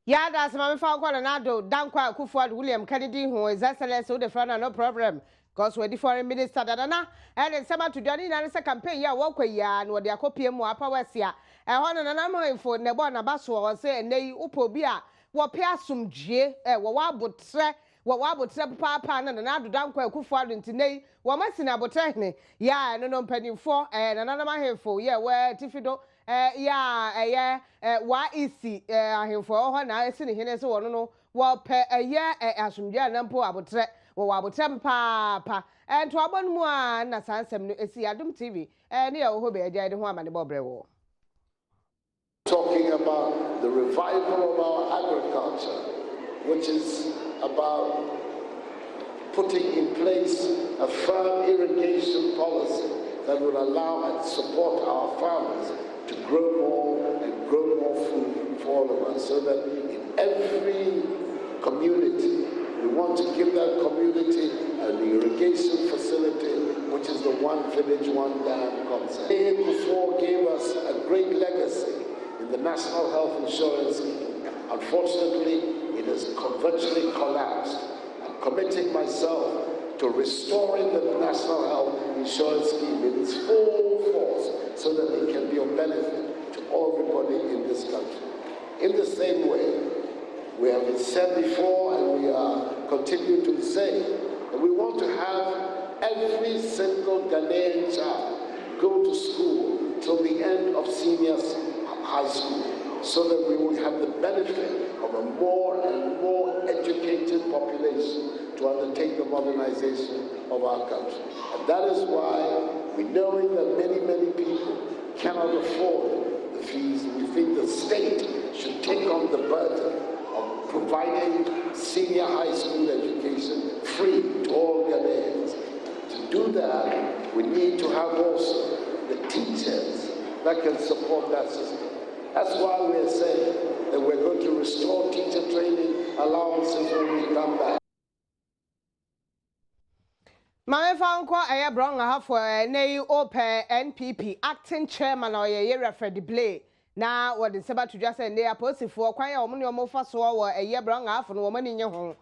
Yeah, that's my father. Adom, Dankwa Kufuor William Kennedy, who is excellent, so the front, no problem. Because we're the foreign minister, and then someone to join in and a campaign, yeah, walk with ya, and what they are copying more power, yeah. And one and another for Nebona Basso, or say, and they upobia, what piasum G, what would say. What would say papa and another Dankwa Kufuor in today, what must in Abotechne, yeah, and no penny for, and another man here for, yeah, where Tifido. Why is he him for her now? Sitting here so no, well, a year as from Janampo Abotre, or Abotrem Papa, and to Abon one as handsome see Adom TV, and you who be a dead woman and Bobre. Talking about the revival of our agriculture, which is about putting in place a firm irrigation policy that will allow and support our farmers to grow more and grow more food for all of us, so that in every community, we want to give that community an irrigation facility, which is the one village, one dam concept. Premotobre gave us a great legacy in the National Health Insurance Scheme. Unfortunately, it has virtually collapsed. I'm committing myself to restoring the National Health Insurance Scheme in its full force, so that it can be of benefit to everybody in this country. In the same way, we have said before, and we are continuing to say, that we want to have every single Ghanaian child go to school till the end of senior high school, so that we will have the benefit of a more and more educated population to undertake the modernization of our country. And that is why, we knowing that many people cannot afford the fees, we think the state should take on the burden of providing senior high school education free to all Ghanaians. To do that, we need to have also the teachers that can support that system. That's why we're saying that we're going to restore teacher training allowances when we come back. My found quite a brown half for a NPP acting chairman or a year Freddy Blay. Now, what is about to just end there posted for quite a money or more for a year brown half and woman in your home.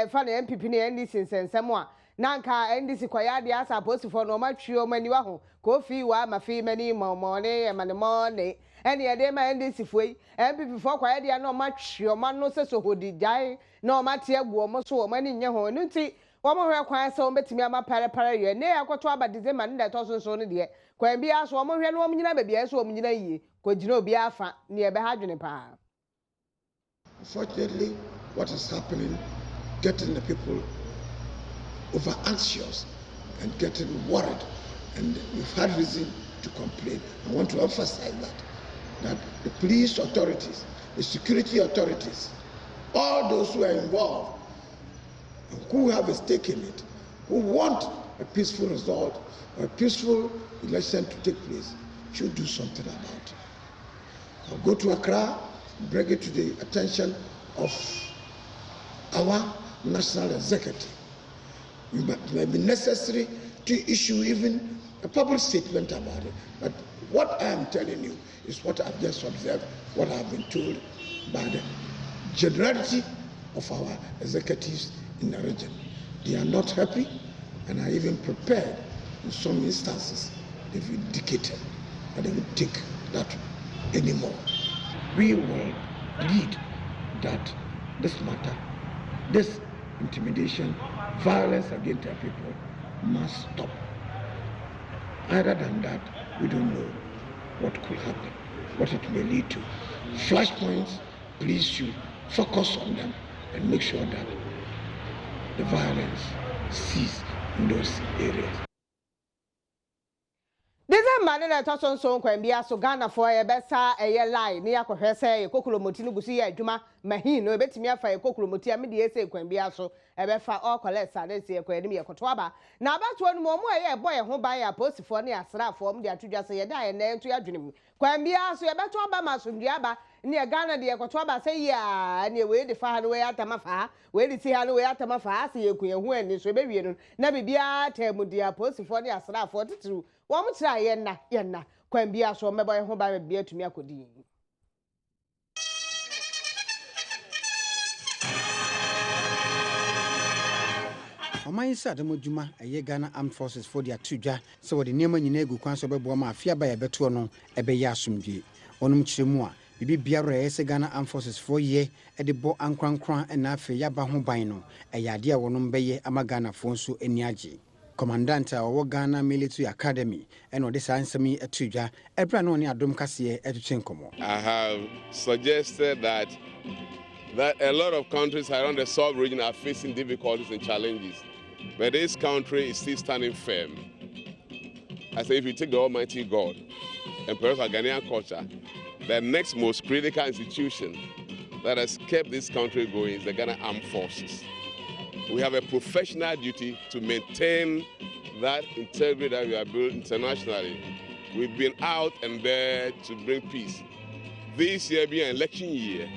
Funny NPP and this in someone. Nanka and this quiet the answer posted for no much your many home. Coffee, why my fee many more money and money. Any other man this if we and before quiet the no much your man no says so who did die. No matter woman so many in your home. One more requires so met me a para year. Nay, I got to about this man that also so near. Can be asked one more woman, baby, as woman in a year. Could you know be a fan near Behadjun pa? Unfortunately, what is happening, getting the people over anxious and getting worried, and we've had reason to complain. I want to emphasize that the police authorities, the security authorities, all those who are involved, who have a stake in it, who want a peaceful result or a peaceful election to take place, should do something about it. I'll go to Accra, bring it to the attention of our national executive. It may be necessary to issue even a public statement about it. But what I am telling you is what I've just observed, what I've been told by the generality of our executives in the region. They are not happy and are even prepared in some instances. They've indicated that they will take that anymore. We will lead that this matter, this intimidation, violence against our people must stop. Other than that, we don't know what could happen, what it may lead to. Flashpoints, please should focus on them and make sure that the violence cease in those areas. December na to so kwambia so Ghana for e besa eye line ne yakohwe se kokulomoti no gusu ye adwuma mahin no ebetimi afa kokulomoti amede ese kwambia so e befa all collect ade se kwani me yekoto aba na abato no mo eye boy ho ban ya posifo ne asrafo mo de atodwa se ye da ye na entu adwenem kwambia so ye beto aba masundua aba ne Ghana de yekoto aba se ya ne we de fa no we atama fa we de ti ha no we atama fa se ye kuyehu ani so be wie no na bibia temudia posifo ne asrafo titru wo mo tira yenna kwambia so mebo ye ho ba bia tumi akodi Oman sa Adom adwuma eye Ghana Armed Forces for their tudwa so wo de niam nyina egu kwan so bebo ma afia ba ye beto no ebe ye asomdwe onum kiremu a bibi biara ese Ghana Armed Forces for ye e de bo ankrankran na afi ya ba ho ban no eye ade a wonum beye ama Ghana fo nso ani age Commandant of Ghana Military Academy and what this answer me a tudwa ebra no ne Adom Kasee etuchenkomo. I have suggested that a lot of countries around the Sub region are facing difficulties and challenges, but this country is still standing firm. I say if you take the Almighty God and perhaps our Ghanaian culture, the next most critical institution that has kept this country going is the Ghana Armed Forces. We have a professional duty to maintain that integrity that we have built internationally. We've been out and there to bring peace. This year being an election year,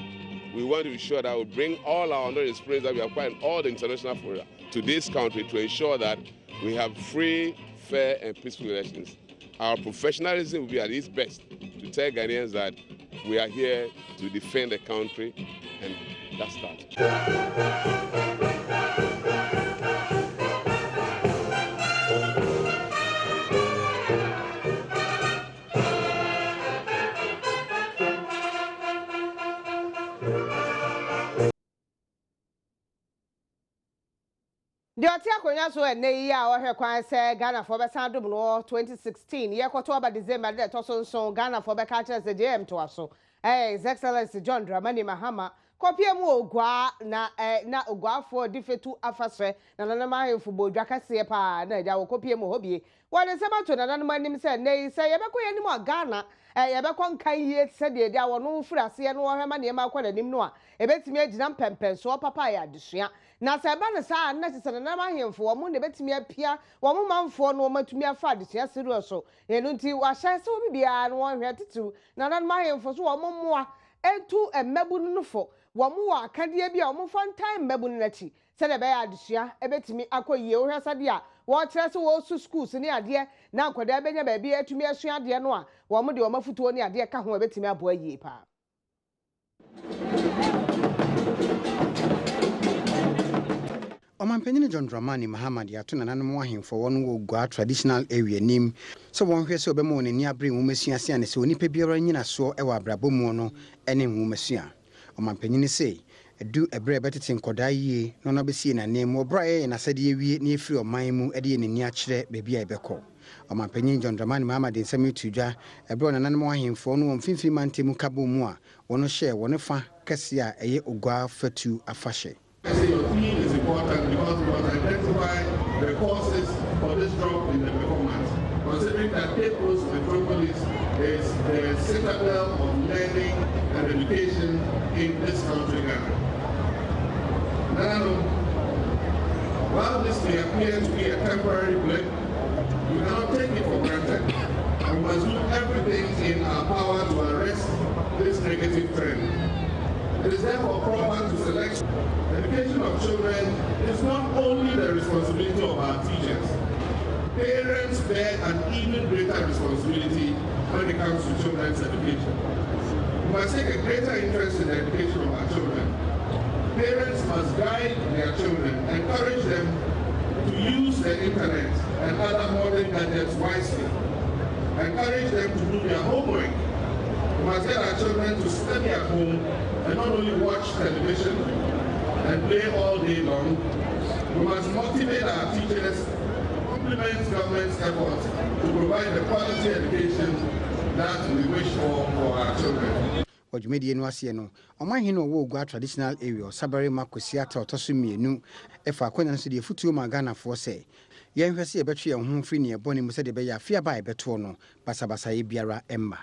we want to ensure that we bring all our honorary experience that we acquire in all the international fora to this country to ensure that we have free, fair, and peaceful elections. Our professionalism will be at its best to tell Ghanaians that we are here to defend the country, and that's that. The Otia Konya so ene yi a ohwe kwan se Ghana for be Adom no 2016 ye kwoto aba December de to so Ghana for be ka kire se JM to aso His Excellency John Dramani Mahama kopie mu ogwa na ogwafo difetu afasre na nanama hemfo bodwa kase pa na ja wo kopie mu hobie wone se bato na nanama nim se nei se ye beko ye nim a Ghana ye beko nkan yie se de dia wono furase no ohwema ne ma kwada nim no a ebetimi agina mpempen so papa ya adesua na se ba ne sa na se na nanama hemfo wo mu ne betimi apia wo mu manfo no matumi afa adesua seru so enu nti wa hye se obi bia no hwe titu na nanama hemfo so wo mu moa etu emmebu nufo wamu wa akadie bia omu fantan mmebu nachi se de be ya adesua ebetimi akoyie wo hwesa de a wo kire se wo su schools ne ade na akoda benya ba bia etumi asua ade no a wamu de omafutuo ne ade ka ho ebetimi abo ayie pa Omanpanyin John Dramani Mahama de ato nananom ahemfo won wo gwa traditional area nim so won hwe se obema won ani abre nwumasua se ane se onipa biara nyina so e wa abrabomu no ene nwumasua Omanpanyin se edu ebre betete nkoda yie no na besie na nem obrae na sade ewie na efiri oman mu ede ye nani akire bebia ebekọ Omanpanyin John Dramani Mahama de nsem tudwa ebre nananom ahemfo no mfimfini mantemu kabo mu a wono hye wone fa kase a eye ogwa fatu afahye. I say your team is important because we must identify the causes for this drop in the performance. Considering that Cape Coast Metropolis is the citadel of learning and education in this country, Ghana. Now, while this may appear to be a temporary blip, we cannot take it for granted. We must do everything in our power to arrest this negative trend. It is therefore proper to select. Education of children is not only the responsibility of our teachers. Parents bear an even greater responsibility when it comes to children's education. We must take a greater interest in the education of our children. Parents must guide their children, encourage them to use the internet and other modern gadgets wisely. Encourage them to do their homework. We must get our children to study at home and not only watch television and play all day long. We must motivate our teachers to complement government's efforts to provide the quality education that we wish for our children. Ojumedi no ase no omanhene wo gwa traditional area Sabare Makosi ata otoso mienu efa akwanya so de futuo ma Ghana fo se yɛnhwɛ sɛ yɛbɛtwe yɛn ho mfiri ne ɛbɔne mu sɛ de bɛyɛ afia ba yɛbɛtoɔ no basabasayɛ biara ɛmma.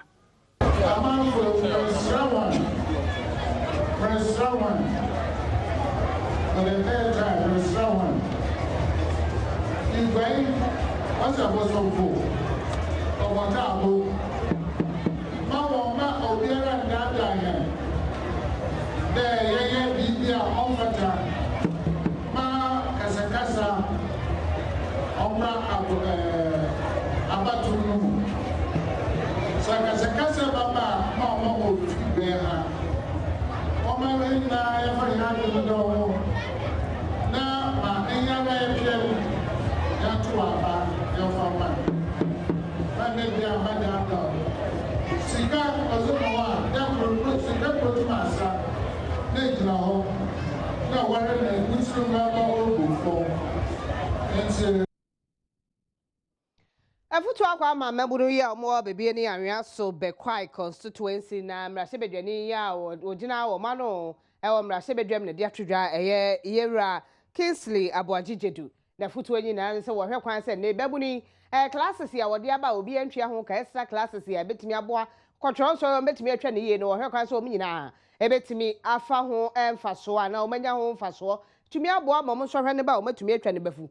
Afutu akwa ma meburu ya mo bebie ni anwea so bekwai constituency na mrase bedwani ya ogina wo mano ewo mrase bedwam ne de atwodwa eye yewra Kingsley Aboajijedu na futu anyi na se wo hwe kwan se ne babuni classes ya wode aba obi antwia ho ka extra classes ya betimi aboa kwotro so betimi atwa ne ye no wo hwe kwan se o nyina ebetimi afa ho emfaso ana o manya ho mfaso tumi aboa mo so hwe ne ba o matumi atwa ne befu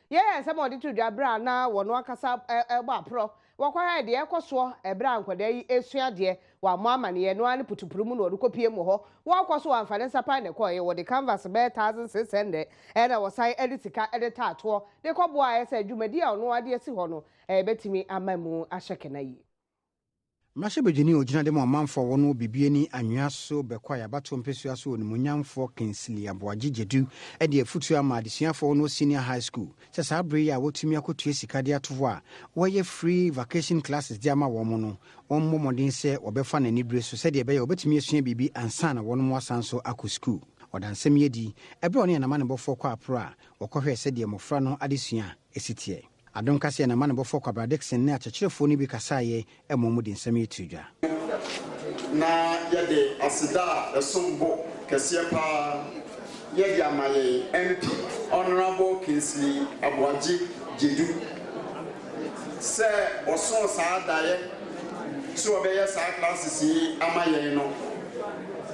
yeah some of the to bra na wono akasa egba pro wakwara de ekoso ebra nkwada yi esua de wa mo amane ye no ani putupuru mu no kopie mu ho wakoso amfane sapa ne ko ye wo de canvas be 1600 na wo sai editika edita ato de kobo a ese adwumadi a no ade esi ho no betimi amamu ahyeke na yi. Mrase bedwani ogina de mo amanfo wono bibie ni anwea so bekwa ya bato mpesua so onimonyamfo Kingsley Aboajijedu e de afutu ama adesuafo no senior high school se sa bre ya wotumi akotua sika de atovo a woye free vacation classes de ama wo mo no wonmo modin se obefa na nibre so se de be ya obetumi asua bibi ansa na wono mo asanso akọ school odansem yedi ebe oni na manebofo kwa apro a wokohwe se de mofra no adesua esitie. Adom Kasee na manebofo kwa Bradexen ne akyekirefo ni bi kasaye emomudi nsem yetudwa na yede asida esombo kese pa yede amaye MP Honorable Kingsley Aboajijedu se oso saadaye so obeye sa classes yi amaye no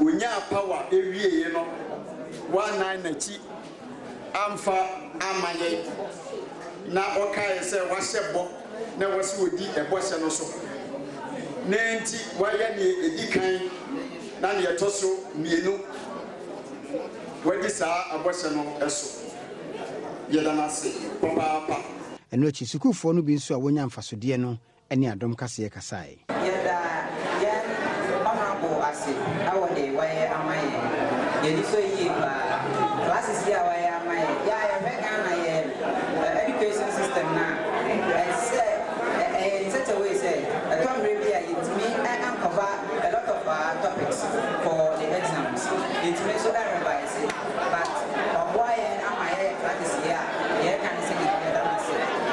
onya power ewie no 19 nachi amfa amaye na okaye se washebo na wasi odi ebose no so nenti waya ni edikan na ne etoso mienu wadi sa abose no eso yedanase papa eno chi sukufo no bi nso a wonya mfasode no ene Adom Kasee kasae yeda ya Honorable Ase awode waye amaye yedi so yi ba classes ya waye amaye ya vega na ye education system na in such a way say Tom Rabia it me and cover a lot of topics for the exams it me so everybody say but why am I practice here can say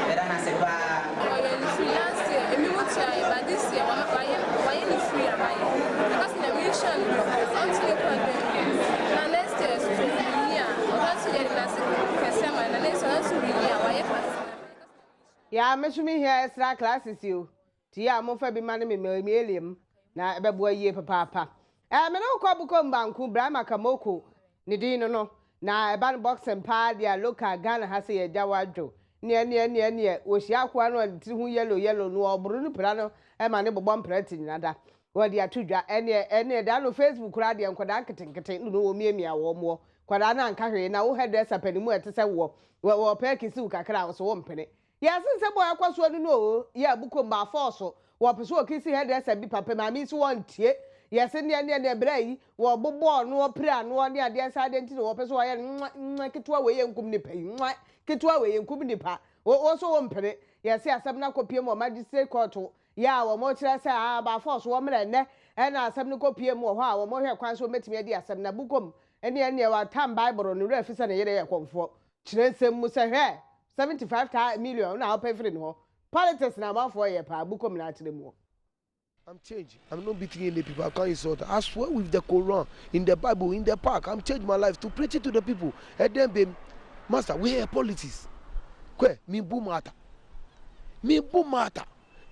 that I say last year and we would try but this year why is free am I because in the mission until the program na next year so yeah once you get last December na next one to really why ya mesumi here extra classes you ti ya mo fa bi mane me eliem na ebebo ayie papa me no ko buko mbanku Brahma Kamoko ni din no na eba no boxing pa dia local Ghana ha se ye jawadwo ne wo hia kwa no ti hu yellow no oburu no pra no ma ne bobom prati nyada wo dia tudwa ene da no Facebook ra dia nkoda nketenkete no wo miemia wo mo kwada na nka hwe na wo headress apanimu etese wo peki si ukakra wo so wo mpene ya sinse boy akwaso no ya buko mba force wo peso okisi headress bi papa mami so wontie yes ne brai wo bobo no opira no ne ade sa ade ntino wo peso wo ye ketwa we ye nkum ni pai ketwa we ye nkum ni pa wo so wo mpene yes asem na kopie mo magistrate court ya wo mo kire sa ba force wo mre ne na asem na kopie mo ho a wo mo hwe kwan so metimi ade asem na bukom ene wa tam bible no refisa na yere ye konfo kire nsem mu se hwe 75 million na pay free no politics na man for year pa bukom na atire mu. I'm changed. I'm not beating any people. I can't insult. I swear with the Quran, in the Bible, in the park, I'm changed my life to preach it to the people. And then, master, we are politics. Me boomata.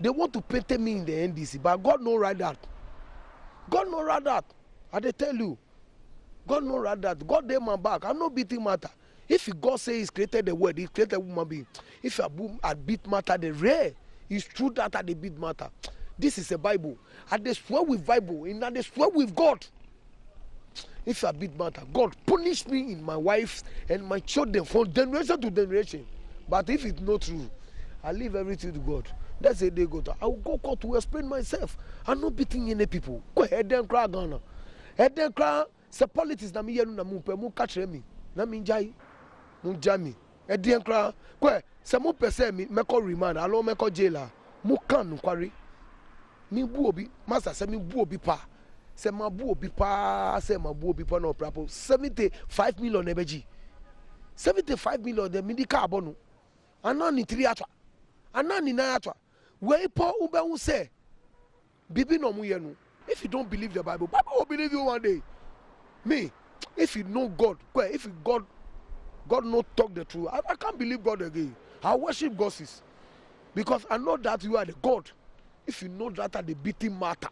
They want to paint me in the NDC, but God no write that. God no write that. I dey tell you. God no write that. God dey my back. I'm not beating matter. If God say He's created the world, He created human being. If I beat matter, the rare. It's true that I beat matter. This is a Bible. I dey swear with Bible, and I dey swear with God. If I beat matter, God punish me in my wife and my children from generation to generation. But if it's not true, I leave everything to God. That's a day go to. I will go court to explain myself. I'm not beating any people. Go ahead and cry, Ghana. Head and cry. Say politics na me yenu na mu catch me. Na me jai. Mu jami. Head and cry. Go. Say mu pese me call remand. Alo me call jailer. Mu kan kwari. Me bu obi. Master say me bu obi pa. Say ma bu obi pa. Say ma bu obi pa no prapo. 75 million ebeji. 75 million de medical abonu. Anani 3 atwa. Anani 9 atwa. Where po ube who say bibi no mu yenu. If you don't believe the Bible will believe you one day. Me, if you know God, if you God not talk the truth, I can't believe God again. I worship gods because I know that you are the God. If you know that the beating matter.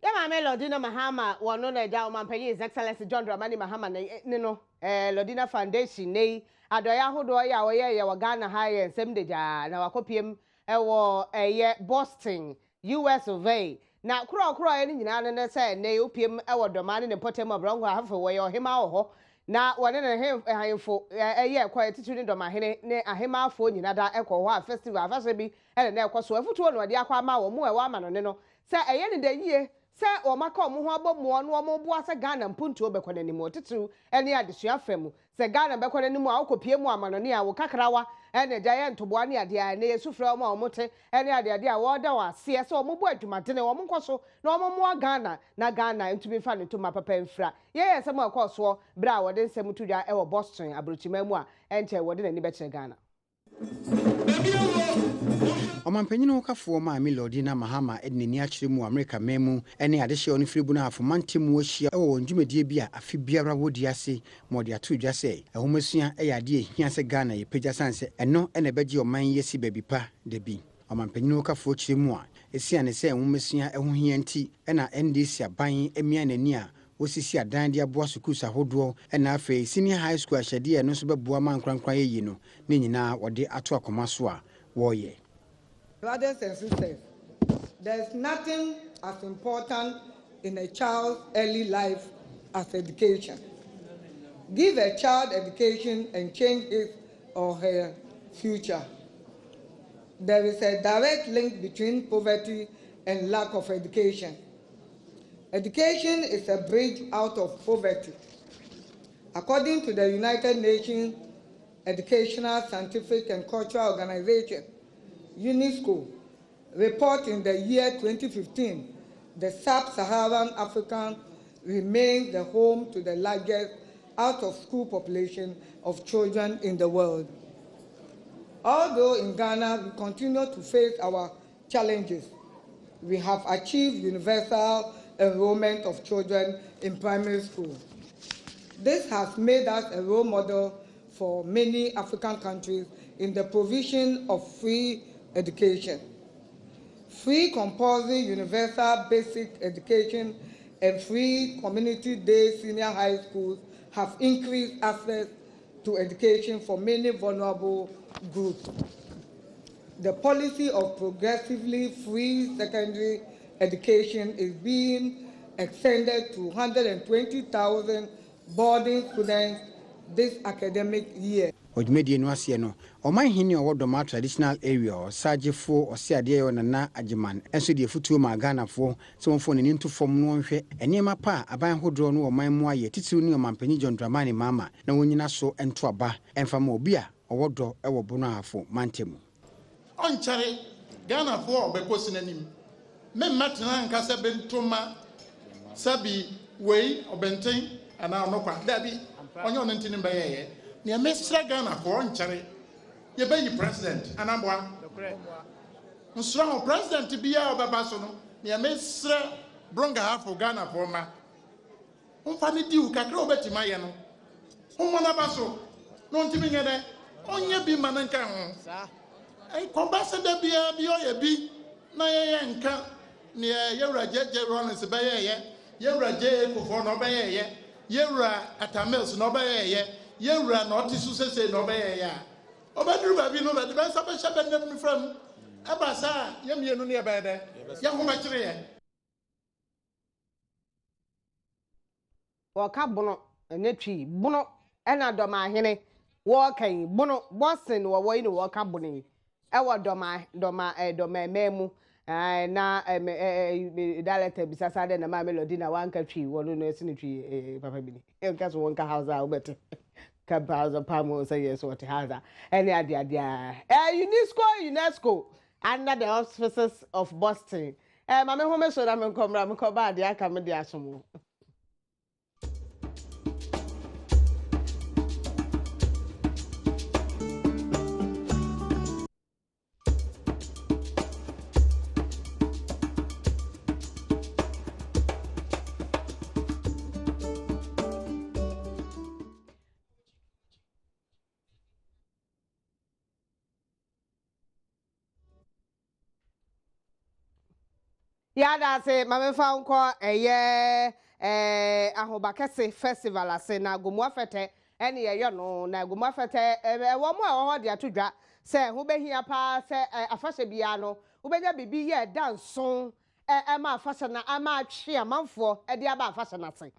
Yama Lodina Mahama, one no Naja, His Excellency John Dramani Mahama, no, Lodina Foundation, nay, Adoya Hodoya, or Ghana High and Semdeja, now a copium, Boston, US of A. Now, crow any and say, nay, opium, our domain and put him a bronco half away or him out. Now, one and a him for a year quiet to do my henny, a him out for another echo festival, Vasabi, and an echo so every one or the aquama or more woman on no. Say a yen in the year. Say o maka omo ho abomo no omo bo asa Ghana mpuntu obekwana ni mo tetu ene adesua fam say Ghana bekwana ni mu a okopie mu amanoni a wo kakrawa ene gya ntoboa ne ade a ne yesufra omo omote ene ade a wo da wa se say omo bo adwumade ne omo nkoso na omo mo Ghana na Ghana ntumi fa ne to mapapa mfra ye sem akoso bra wo de nsem tudwa e wo Boston abrochima mu a enche wo de nani bekire Ghana. Omanpanyin okafo ma Lodina Mahama edneni akire mu America memu ene adehye oni firibu na afomante mu ohia e wo ndwumadie bi a afi biara wodi ase mode atodwa se ahomasua eyade ehia se Ghana ye pagya sanse eno ene beje oman yesi babipa de bi omanpanyin okafo kire mu a esia ne se ahomasua ehohia nti ena NDC aban emia nani a osisi adan de aboa sukusa hodo ena afei senior high school ahyade no so beboa man krankran yeyi no ne nyina wode ato akoma so a woye. Brothers and sisters, there's nothing as important in a child's early life as education. Give a child education and change his or her future. There is a direct link between poverty and lack of education. Education is a bridge out of poverty. According to the United Nations Educational, Scientific and Cultural Organization, UNESCO, report in the year 2015, the sub-Saharan Africa remains the home to the largest out-of-school population of children in the world. Although in Ghana we continue to face our challenges, we have achieved universal enrollment of children in primary school. This has made us a role model for many African countries in the provision of free education. Free compulsory universal basic education and free community-day senior high schools have increased access to education for many vulnerable groups. The policy of progressively free secondary education is being extended to 120,000 boarding students this academic year. Odumedi no ase no oman hini owodoma traditional area osagefo osiade yo nana agiman enso de futuo ma Ghanafo se wonfo ne ntu fom no hwe enema pa aban hodro no oman mu aye titiru ni omanpanyi John Dramani Mahama na wonyina so ento aba emfa ma obi a owodo ewo bono afo mantemu onchare Ghanafo obekosinanim me matena nka se bentoma sabi wei obenten ana no kwa dabi onye ono ntini ba yeye ne mesra Ghana ko nkyere ye bayi president anamboa nsra ho president bia obeba so no ne mesra bronga hafo Ghana for ma umfa ni diu kakra obetima ye no umona baso no ntimi ngede onye bi mananka ho ai kombasa da bia bi oye bi na ye nka ne yewra jeje Rollins ba ye yewra je kofo no ba ye yewra atamels no ba ye yewra no tisu sese no ba ye obaduru ba bi no ba de ba sa ba sha ba nem from abasa yemienu ne ba de ya ho ba kire ye waka bono netwi bono ena doma hene wo kan bono bosin wo yi no waka bono e wo doma memu na daleta bisasa de na ma melody na wanka twi wo no esi twi papa bi ni nka so wonka house a obete ka house pamo say yes what house any ade UNESCO under the auspices of Boston ma me home so na me komra me ko ba ade aka me de asomo Yada se mame fa nko ahobakese festival ase na gomwa fete ene ye no na gomwa fete wo mo ho de atodwa se ho behia pa se afahye bia no wo benya bibi ye danson ma afahye na ama atwe amanfo de aba afahye na se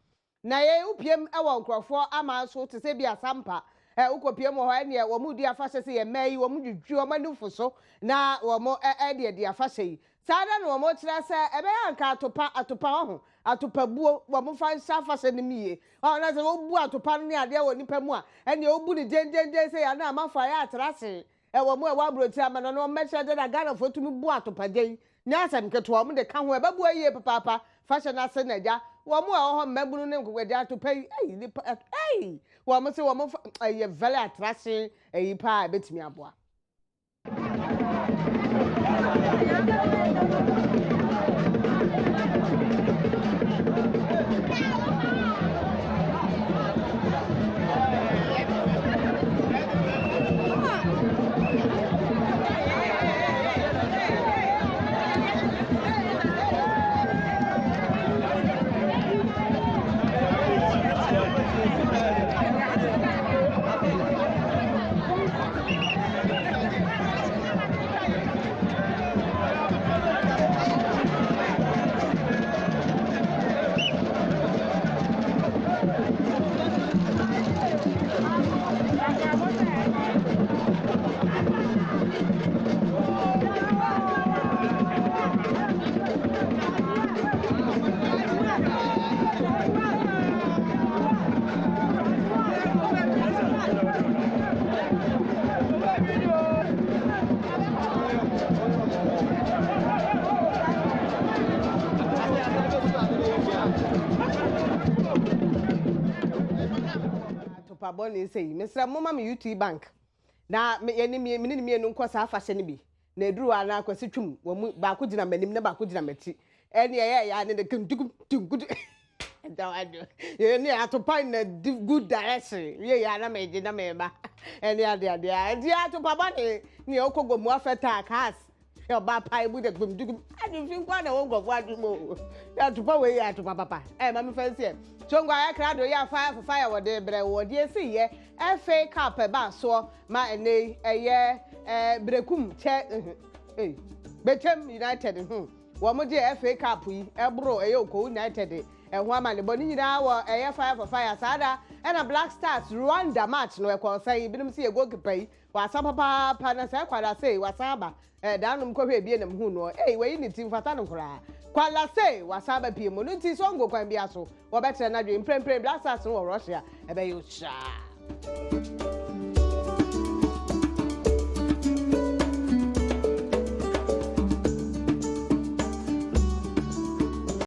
na ye upiem wo nkrofo ama so te se bia sampa ukopiem ho ene wo mu di afahye se ye mai wo mu dwudwu o manufo so na wo mo de afahye Sada no mo kira se ebe anka atopa ho atopa buo wo mo fa nsa fa se nimiye o na se wo bu atopa no ne ade wo nipa mu a ene obu ni jenjenje se ya na amafa ya atrase wo mo e wa broti amano no meche de na Ghana fo tumi bu atopa den nya asem keto wo mo de ka ho e babu aye papa fa se na se naja wo mo e ho mmabunu ne nkogwede atopa yi nipa wo mo se wo mo ye vele atrase yi pa betimi aboa Paboni say Mr. Mama me UT bank na me ni me no nkosa afahye ne bi na eduru ana akwasi twum wo mu ba ko gina manim na ba ko gina mati ene ya ne de kuntukutu dawado ye ni atopa na good direction ye ya na me gina me ba ene ade atopa boni ni okogo mu afeta cars yo ba pai bu de kuntukutu adu fin kwa na wo gofo adumo ya atopa we ya atopa papa mama fancy Chongwa ya krado ya fire wode bre wode si ye FA Cup ba so ma ene eye brekum che Bechem United wo mo je FA Cup yi ebro eye Oko United ho ama ne boni nyina wo eye fire sada na Black Stars Rwanda match no e ko sai binum si e goalkeeper yi wa sapapa pa na sai kwada sei wa saba danum ko hwe bie nam hu no we ni team fata no kura kwala say wasaba pie mo nti so ngo kwan bia so wo betre na dwe mprempren Black Stars no Russia ebe yo sha